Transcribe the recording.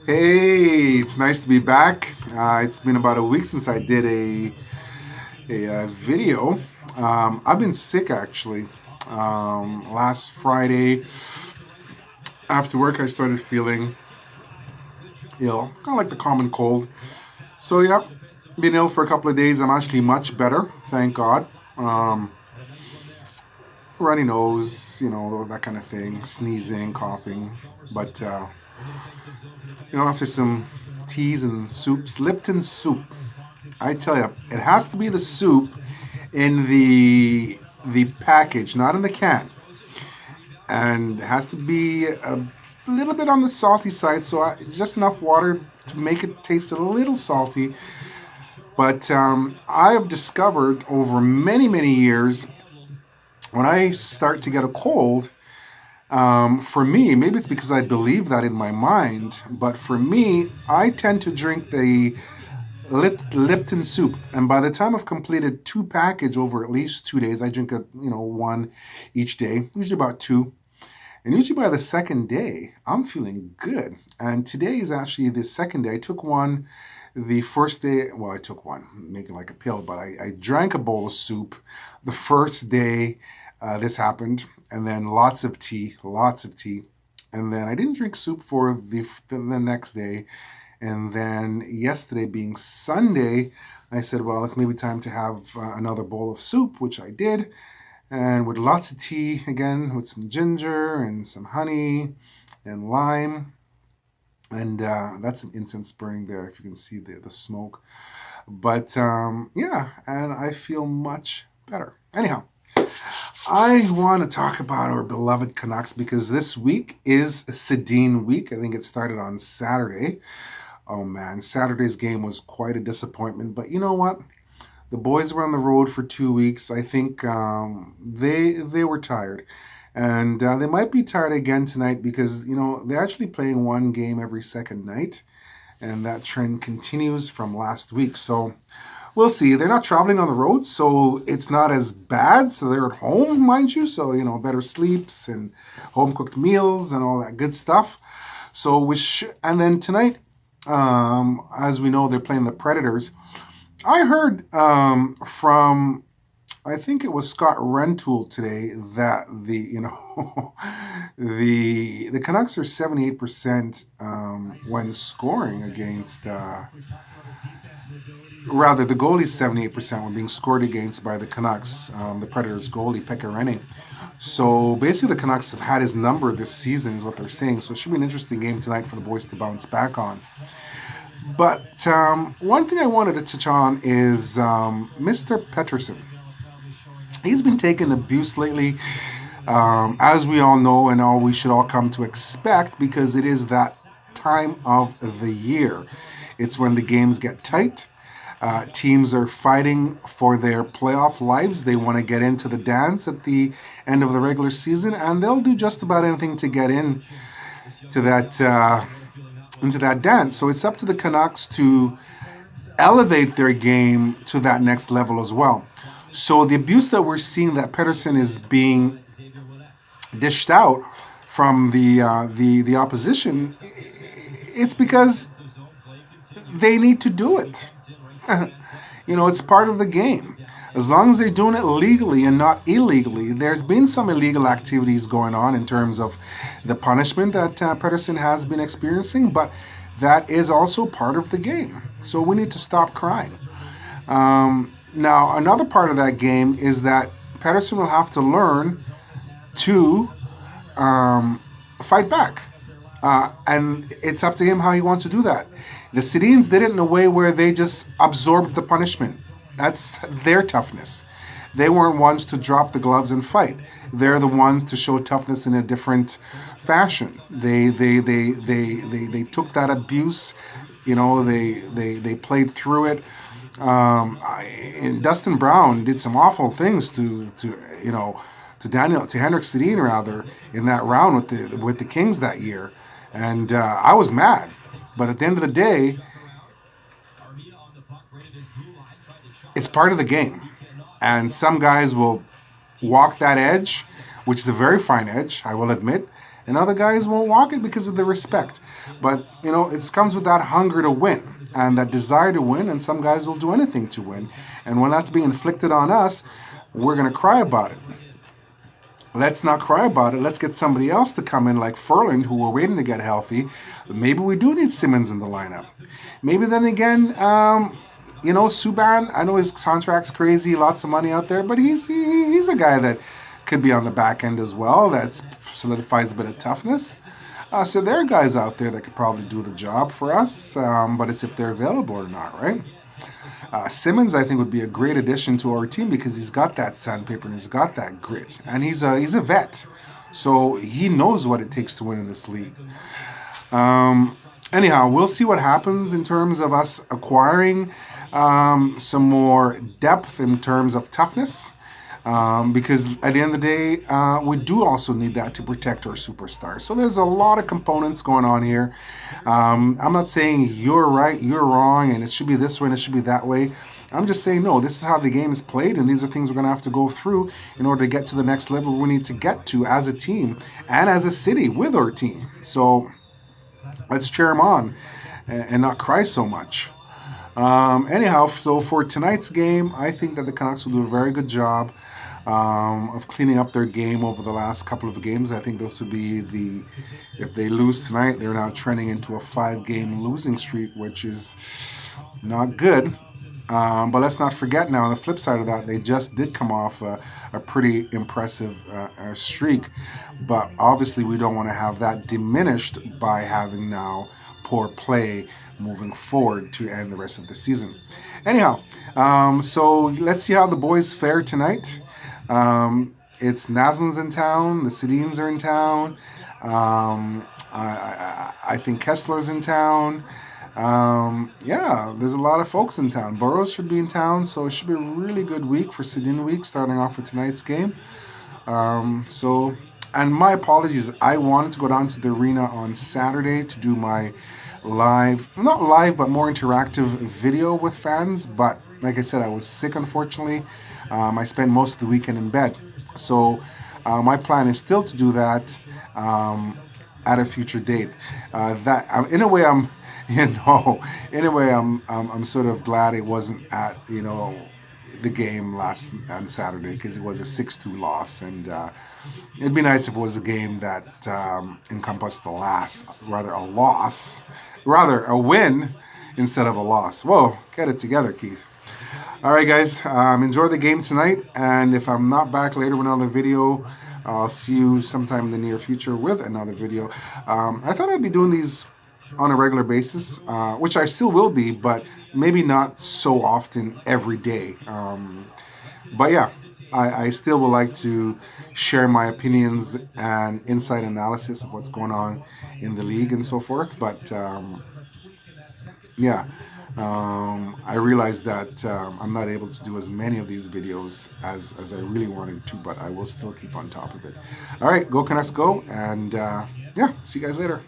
Hey, it's nice to be back. It's been about a week since I did a video. I've been sick actually. Last Friday after work, I started feeling ill, kind of like the common cold. So yeah, been ill for a couple of days. I'm actually much better, thank God. Um, Runny nose, that kind of thing, sneezing, coughing, but after some teas and soups, Lipton soup. I tell you, it has to be the soup in the package, not in the can, and it has to be a little bit on the salty side. So just enough water to make it taste a little salty. But I have discovered over many years when I start to get a cold. For me, maybe it's because I believe that in my mind, but for me, I tend to drink the Lipton soup, and by the time I've completed two package over at least 2 days, I drink one each day, usually about two, and usually by the second day, I'm feeling good. And today is actually the second day. I took one the first day. Well, I took one, making like a pill, but I drank a bowl of soup the first day this happened, and then lots of tea, and then I didn't drink soup for the next day. And then yesterday, being Sunday, I said, well, it's maybe time to have another bowl of soup, which I did. And with lots of tea, again, with some ginger and some honey and lime. And that's some incense burning there, if you can see the smoke. But yeah, and I feel much better. Anyhow, I want to talk about our beloved Canucks because this week is Sedin week. I think it started on Saturday. Oh man, Saturday's game was quite a disappointment. But you know what? The boys were on the road for 2 weeks. I think they were tired, and they might be tired again tonight because they're actually playing one game every second night, and that trend continues from last week. So we'll see. They're not traveling on the road, so it's not as bad. So they're at home, mind you. So better sleeps and home cooked meals and all that good stuff. So and then tonight. As we know, they're playing the Predators. I heard from, I think it was Scott Rentoul today that the Canucks are 78% when scoring against. Rather, the goalie's 78% when being scored against by the Canucks, the Predators goalie Petterrson. So basically, the Canucks have had his number this season, is what they're saying. So it should be an interesting game tonight for the boys to bounce back on. But one thing I wanted to touch on is Mr. Pettersson. He's been taking abuse lately, as we all know, and all we should all come to expect because it is that time of the year. It's when the games get tight. Teams are fighting for their playoff lives. They want to get into the dance at the end of the regular season, and they'll do just about anything to get in to into that dance. So it's up to the Canucks to elevate their game to that next level as well. So the abuse that we're seeing that Pettersson is being dished out from the opposition, it's because they need to do it. It's part of the game. As long as they're doing it legally and not illegally, there's been some illegal activities going on in terms of the punishment that Pettersson has been experiencing, but that is also part of the game. So we need to stop crying. Now, another part of that game is that Pettersson will have to learn to fight back. And it's up to him how he wants to do that. The Sedins did it in a way where they just absorbed the punishment. That's their toughness. They weren't ones to drop the gloves and fight. They're the ones to show toughness in a different fashion. They took that abuse. They played through it. And Dustin Brown did some awful things to Henrik Sedin rather in that round with the Kings that year. And I was mad. But at the end of the day, it's part of the game. And some guys will walk that edge, which is a very fine edge, I will admit. and other guys won't walk it because of the respect. But, you know, it comes with that hunger to win and that desire to win, and some guys will do anything to win. And when that's being inflicted on us, we're going to cry about it. Let's not cry about it. Let's get somebody else to come in like Furland, who we're waiting to get healthy. Maybe we do need Simmons in the lineup. Maybe then again, you know, Subban, I know his contract's crazy, lots of money out there, but he's a guy that could be on the back end as well. That solidifies a bit of toughness. So there are guys out there that could probably do the job for us, but it's if they're available or not, right? Simmons, I think, would be a great addition to our team because he's got that sandpaper and he's got that grit, and he's a vet, so he knows what it takes to win in this league. Anyhow, we'll see what happens in terms of us acquiring some more depth in terms of toughness. Because at the end of the day, we do also need that to protect our superstars. So there's a lot of components going on here. I'm not saying you're right, you're wrong, and it should be this way and it should be that way. I'm just saying, no, this is how the game is played, and these are things we're going to have to go through in order to get to the next level we need to get to as a team and as a city with our team. So let's cheer them on and not cry so much. Anyhow, so for tonight's game, I think that the Canucks will do a very good job of cleaning up their game over the last couple of games. I think this would be if they lose tonight, they're now trending into a 5-game losing streak, which is not good. But let's not forget now, on the flip side of that, they just did come off a pretty impressive streak. But obviously we don't want to have that diminished by having now poor play moving forward to end the rest of the season. Anyhow, so let's see how the boys fare tonight. It's Naslin's in town, the Sedins are in town, I think Kessler's in town. Yeah, there's a lot of folks in town. Burroughs should be in town, so it should be a really good week for Sedin week, starting off with tonight's game. And my apologies, I wanted to go down to the arena on Saturday to do my not live, but more interactive video with fans, but like I said, I was sick, unfortunately. I spent most of the weekend in bed. So my plan is still to do that at a future date. In a way, I'm sort of glad it wasn't at, the game on Saturday, because it was a 6-2 loss, and it'd be nice if it was a game that encompassed a win instead of a loss. Whoa, get it together, Keith. All right, guys, enjoy the game tonight, and if I'm not back later with another video, I'll see you sometime in the near future with another video. I thought I'd be doing these on a regular basis, which I still will be, but maybe not so often every day. But yeah, I still would like to share my opinions and inside analysis of what's going on in the league and so forth. But I realize that I'm not able to do as many of these videos as I really wanted to, but I will still keep on top of it. All right, go Canucks go, and see you guys later.